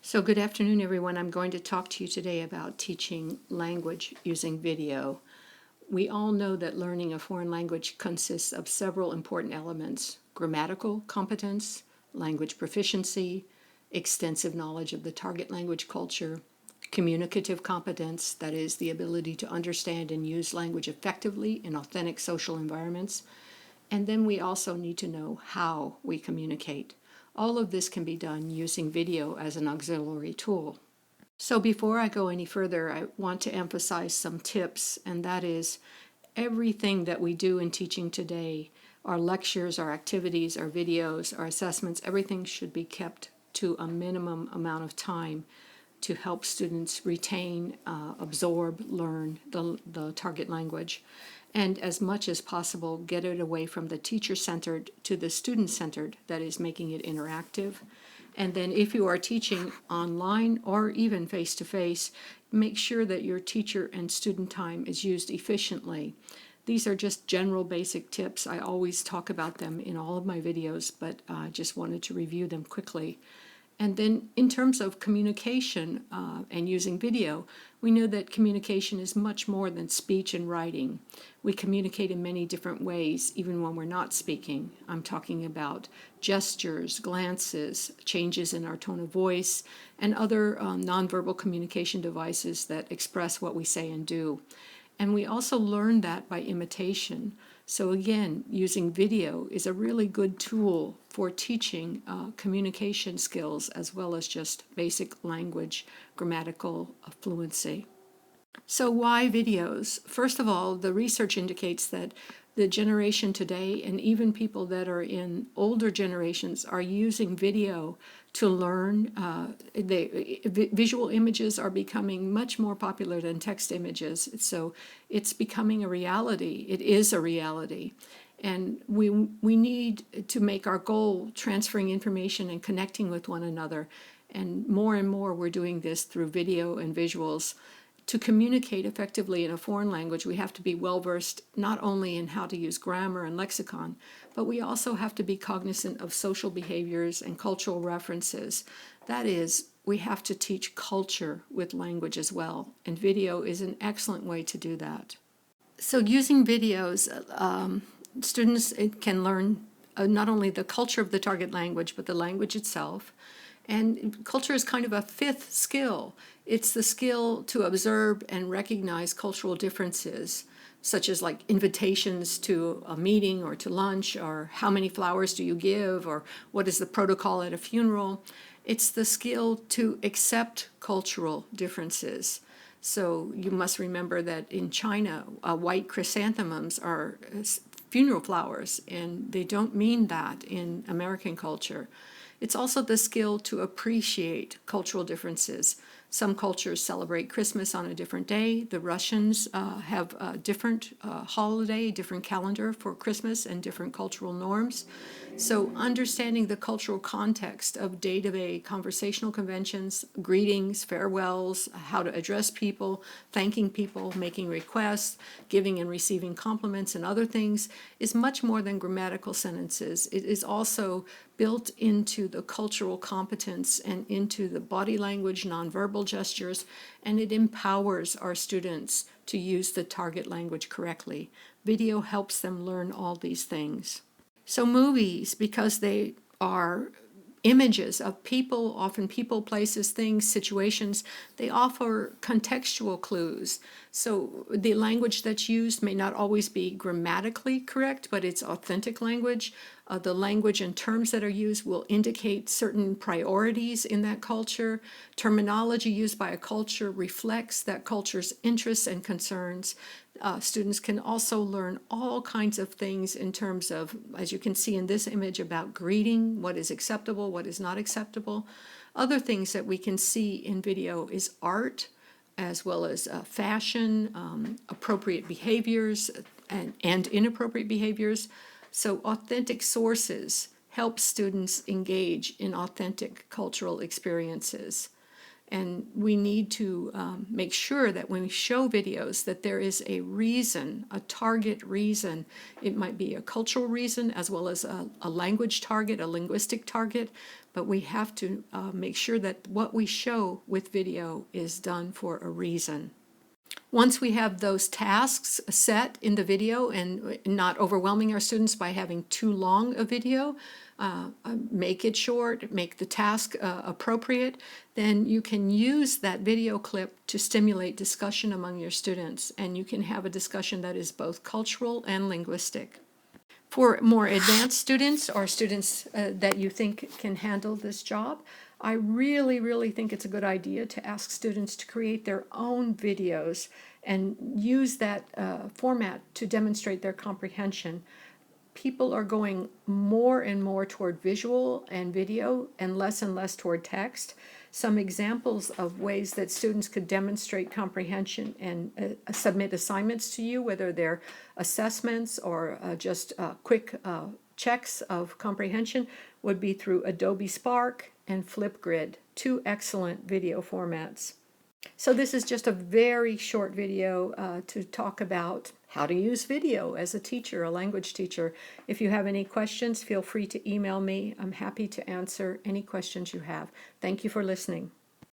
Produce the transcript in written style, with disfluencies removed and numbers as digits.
So good afternoon, everyone. I'm going to talk to you today about teaching language using video. We all know that learning a foreign language consists of several important elements: grammatical competence, language proficiency, extensive knowledge of the target language culture, communicative competence, that is, the ability to understand and use language effectively in authentic social environments, and then we also need to know how we communicate. All of this can be done using video as an auxiliary tool. So before I go any further, I want to emphasize some tips, and that is everything that we do in teaching today, our lectures, our activities, our videos, our assessments, everything should be kept to a minimum amount of time to help students retain, absorb, learn the target language, and as much as possible get it away from the teacher-centered to the student-centered, that is, making it interactive. And then if you are teaching online or even face-to-face, make sure that your teacher and student time is used efficiently. These are just general basic tips. I always talk about them in all of my videos, but I just wanted to review them quickly. And then in terms of communication and using video, we know that communication is much more than speech and writing. We communicate in many different ways, even when we're not speaking. I'm talking about gestures, glances, changes in our tone of voice, and other nonverbal communication devices that express what we say and do. And we also learn that by imitation. So again, using video is a really good tool for teaching communication skills as well as just basic language, grammatical fluency. So why videos? First of all, the research indicates that the generation today, and even people that are in older generations, are using video to learn. Visual images are becoming much more popular than text images, so it's becoming a reality. It is a reality. And we need to make our goal transferring information and connecting with one another. And more we're doing this through video and visuals. To communicate effectively in a foreign language, we have to be well-versed not only in how to use grammar and lexicon, but we also have to be cognizant of social behaviors and cultural references. That is, we have to teach culture with language as well, and video is an excellent way to do that. So using videos, students can learn not only the culture of the target language, but the language itself. And culture is kind of a fifth skill. It's the skill to observe and recognize cultural differences, such as like invitations to a meeting or to lunch, or how many flowers do you give, or what is the protocol at a funeral. It's the skill to accept cultural differences. So you must remember that in China, white chrysanthemums are funeral flowers, and they don't mean that in American culture. It's also the skill to appreciate cultural differences. Some cultures celebrate Christmas on a different day. The Russians have a different holiday, different calendar for Christmas, and different cultural norms. So understanding the cultural context of day-to-day conversational conventions, greetings, farewells, how to address people, thanking people, making requests, giving and receiving compliments and other things is much more than grammatical sentences. It is also built into the cultural competence and into the body language, nonverbal gestures, and it empowers our students to use the target language correctly. Video helps them learn all these things. So movies, because they are images of people, often people, places, things, situations, they offer contextual clues. So the language that's used may not always be grammatically correct, but it's authentic language. The language and terms that are used will indicate certain priorities in that culture. Terminology used by a culture reflects that culture's interests and concerns. Students can also learn all kinds of things in terms of, as you can see in this image, about greeting, what is acceptable, what is not acceptable. Other things that we can see in video is art, as well as fashion, appropriate behaviors, and inappropriate behaviors. So authentic sources help students engage in authentic cultural experiences. And we need to make sure that when we show videos that there is a reason, a target reason. It might be a cultural reason as well as a language target, a linguistic target, but we have to make sure that what we show with video is done for a reason. Once we have those tasks set in the video and not overwhelming our students by having too long a video, make it short, make the task appropriate, then you can use that video clip to stimulate discussion among your students, and you can have a discussion that is both cultural and linguistic. For more advanced students or students that you think can handle this job, I really think it's a good idea to ask students to create their own videos and use that format to demonstrate their comprehension. People are going more and more toward visual and video and less toward text. Some examples of ways that students could demonstrate comprehension and submit assignments to you, whether they're assessments or just quick checks of comprehension, would be through Adobe Spark and Flipgrid, two excellent video formats. So this is just a very short video to talk about how to use video as a teacher, a language teacher. If you have any questions, feel free to email me. I'm happy to answer any questions you have. Thank you for listening.